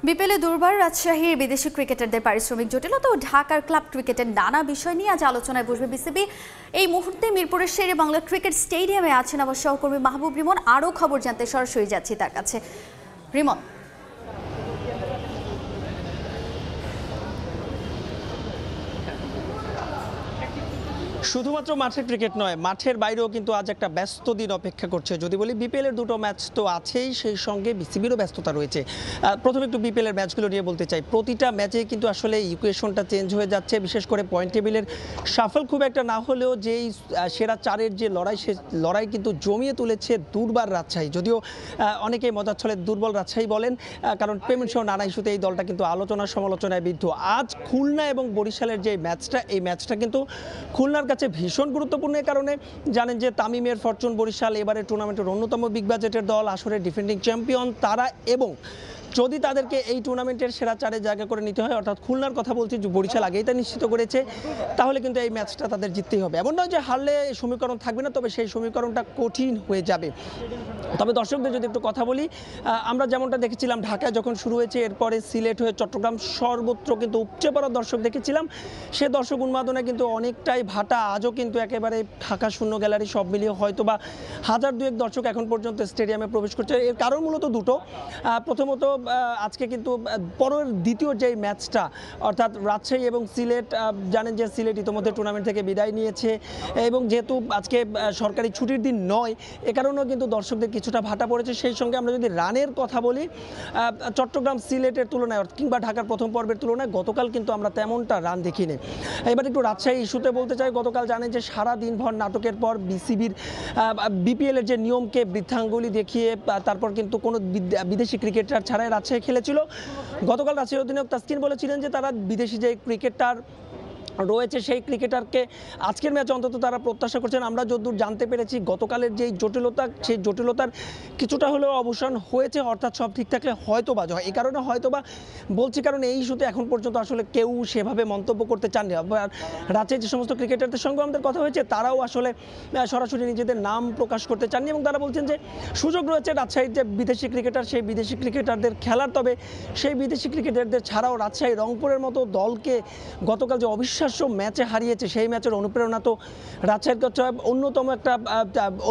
বিপিএলে দুর্বার রাজশাহীর বিদেশি ক্রিকেটারদের পারিশ্রমিক জটিলতা ও ঢাকার ক্লাব ক্রিকেটের নানা বিষয় নিয়ে আজ আলোচনায় বসবে বিসিবি। এই মুহূর্তে মিরপুরের শেরে বাংলা ক্রিকেট স্টেডিয়ামে আছেন আমার সহকর্মী মাহবুব রিমন। আরও খবর জানতে সরাসরি যাচ্ছি তার কাছে। রিমন, শুধুমাত্র মাঠের ক্রিকেট নয়, মাঠের বাইরেও কিন্তু আজ একটা ব্যস্ত দিন অপেক্ষা করছে। যদি বলি বিপিএলের দুটো ম্যাচ তো আছেই, সেই সঙ্গে বিসিবিরও ব্যস্ততা রয়েছে। প্রথমে একটু বিপিএলের ম্যাচগুলো নিয়ে বলতে চাই। প্রতিটা ম্যাচে কিন্তু আসলে ইকুয়েশনটা চেঞ্জ হয়ে যাচ্ছে, বিশেষ করে পয়েন্ট টেবিলের সাফল খুব একটা না হলেও যেই সেরা চারের যে লড়াই, সে লড়াই কিন্তু জমিয়ে তুলেছে দুর্বার রাজশাহী। যদিও অনেকেই মজার ছলে দুর্বল রাজশাহী বলেন, কারণ পেমেন্ট সহ নানা ইস্যুতে এই দলটা কিন্তু আলোচনা সমালোচনায় বিদ্ধ। আজ খুলনা এবং বরিশালের যে ম্যাচটা, এই ম্যাচটা কিন্তু খুলনার কাছে ভীষণ গুরুত্বপূর্ণ। কারণে জানেন যে তামিমের ফরচুন বরিশাল এবারে টুর্নামেন্টের অন্যতম বিগ বাজেটের দল, আসরের ডিফেন্ডিং চ্যাম্পিয়ন তারা, এবং যদি তাদেরকে এই টুর্নামেন্টের সেরা চারে জায়গা করে নিতে হয়, অর্থাৎ খুলনার কথা বলছি, বরিশাল আগেই তা নিশ্চিত করেছে, তাহলে কিন্তু এই ম্যাচটা তাদের জিততেই হবে। এমন নয় যে হারলে সমীকরণ থাকবে না, তবে সেই সমীকরণটা কঠিন হয়ে যাবে। তবে দর্শকদের যদি একটু কথা বলি, আমরা যেমনটা দেখেছিলাম ঢাকায় যখন শুরু হয়েছে, এরপরে সিলেট হয়ে চট্টগ্রাম, সর্বত্র কিন্তু উপচে পড়া দর্শক দেখেছিলাম। সে দর্শক উন্মাদনে কিন্তু অনেকটাই ভাটা। আজও কিন্তু একেবারে ঢাকা শূন্য গ্যালারি সব মিলিয়ে হয়তো বা 1000-2000 দর্শক এখন পর্যন্ত স্টেডিয়ামে প্রবেশ করছে। এর কারণ মূলত দুটো। প্রথমত আজকে কিন্তু পরের দ্বিতীয় যেই ম্যাচটা, অর্থাৎ রাজশাহী এবং সিলেট, জানেন যে সিলেট ইতিমধ্যে টুর্নামেন্ট থেকে বিদায় নিয়েছে, এবং যেহেতু আজকে সরকারি ছুটির দিন নয়, এ কারণেও কিন্তু দর্শকদের কিছুটা ভাটা পড়েছে। সেই সঙ্গে আমরা যদি রানের কথা বলি, চট্টগ্রাম সিলেটের তুলনায় কিংবা ঢাকার প্রথম পর্বের তুলনায় গতকাল কিন্তু আমরা তেমনটা রান দেখিনি। এবার একটু রাজশাহী ইস্যুতে বলতে চাই, গতকাল জানেন যে সারা দিনভর নাটকের পর বিসিবির বিপিএলের যে নিয়মকে বৃদ্ধাঙ্গুলি দেখিয়ে তারপর কিন্তু কোনো বিদেশি ক্রিকেটার ছাড়াই রাজশাহী খেলেছিল। গতকাল রাজশাহী অধিনায়ক তাসকিন বলেছিলেন যে তারা বিদেশি যে ক্রিকেটার রয়েছে সেই ক্রিকেটারকে আজকের ম্যাচে অন্তত তারা প্রত্যাশা করছেন। আমরা যতদূর জানতে পেরেছি, গতকালের যেই জটিলতা, সেই জটিলতার কিছুটা হলেও অবসান হয়েছে, অর্থাৎ সব ঠিক থাকলে হয়তোবা জয়। এই কারণে হয়তোবা বলছি, কারণ এই ইস্যুতে এখন পর্যন্ত আসলে কেউ সেভাবে মন্তব্য করতে চাননি। রাজশাহীর যে সমস্ত ক্রিকেটারদের সঙ্গে আমাদের কথা হয়েছে, তারাও আসলে সরাসরি নিজেদের নাম প্রকাশ করতে চাননি, এবং তারা বলছেন যে সুযোগ রয়েছে রাজশাহীর যে বিদেশি ক্রিকেটার, সেই বিদেশি ক্রিকেটারদের খেলার। তবে সেই বিদেশি ক্রিকেটারদের ছাড়াও রাজশাহী রংপুরের মতো দলকে গতকাল যে অবিশ্বাস্য ম্যাচে হারিয়েছে, সেই ম্যাচের অনুপ্রেরণা তো রাজশাহীর কাছে অন্যতম একটা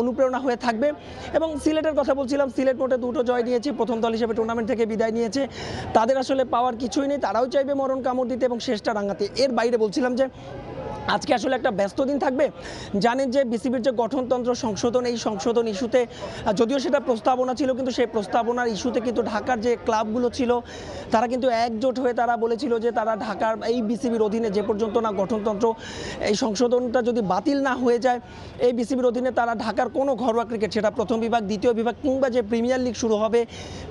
অনুপ্রেরণা হয়ে থাকবে। এবং সিলেটের কথা বলছিলাম, সিলেট মোটে 2টো জয় নিয়েছে, প্রথম দল হিসেবে টুর্নামেন্ট থেকে বিদায় নিয়েছে। তাদের আসলে পাওয়ার কিছুই নেই, তারাও চাইবে মরণ কামড় দিতে এবং শেষটা রাঙাতে। এর বাইরে বলছিলাম যে আজকে আসলে একটা ব্যস্ত দিন থাকবে। জানেন যে বিসিবির যে গঠনতন্ত্র সংশোধন, এই সংশোধন ইস্যুতে যদিও সেটা প্রস্তাবনা ছিল, কিন্তু সেই প্রস্তাবনার ইস্যুতে কিন্তু ঢাকার যে ক্লাবগুলো ছিল তারা কিন্তু একজোট হয়ে তারা বলেছিল যে তারা ঢাকার এই বিসিবির অধীনে যে পর্যন্ত না গঠনতন্ত্র এই সংশোধনটা যদি বাতিল না হয়ে যায়, এই বিসিবির অধীনে তারা ঢাকার কোনো ঘরোয়া ক্রিকেট, সেটা প্রথম বিভাগ, দ্বিতীয় বিভাগ কিংবা যে প্রিমিয়ার লিগ শুরু হবে,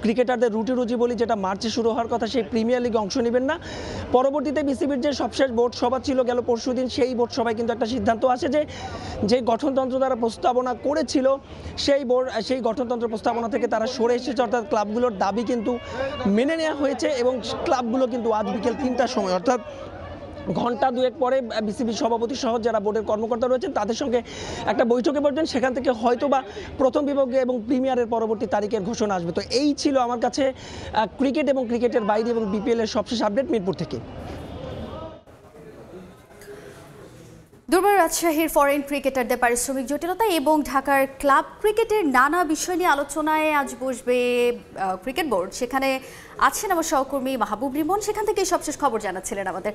ক্রিকেটারদের রুজি বলি যেটা মার্চে শুরু হওয়ার কথা, সেই প্রিমিয়ার লিগে অংশ নেবেন না। পরবর্তীতে বিসিবির যে সবশেষ বোর্ড সভা ছিল গেল পরশুদিন, সেই বোর্ড সভায় কিন্তু একটা সিদ্ধান্ত আসে যে গঠনতন্ত্র তারা প্রস্তাবনা করেছিল, সেই গঠনতন্ত্র প্রস্তাবনা থেকে তারা সরে এসেছে, অর্থাৎ ক্লাবগুলোর দাবি কিন্তু মেনে নেওয়া হয়েছে। এবং ক্লাবগুলো কিন্তু আজ বিকেল 3টার সময়, অর্থাৎ ঘন্টা দুয়েক পরে বিসিবির সভাপতি সহ যারা বোর্ডের কর্মকর্তা রয়েছেন তাদের সঙ্গে একটা বৈঠকে বসবেন। সেখান থেকে হয়তো বা প্রথম বিভাগে এবং প্রিমিয়ারের পরবর্তী তারিখের ঘোষণা আসবে। তো এই ছিল আমার কাছে ক্রিকেট এবং ক্রিকেটের বাইরে এবং বিপিএলের সবশেষ আপডেট মিরপুর থেকে। দুর্বার রাজশাহীর ফরেন ক্রিকেটারদের পারিশ্রমিক জটিলতা এবং ঢাকার ক্লাব ক্রিকেটের নানা বিষয় নিয়ে আলোচনায় আজ বসবে ক্রিকেট বোর্ড। সেখানে আছেন আমার সহকর্মী মাহবুব রিমন, সেখান থেকে সবশেষ খবর জানাচ্ছিলেন আমাদের।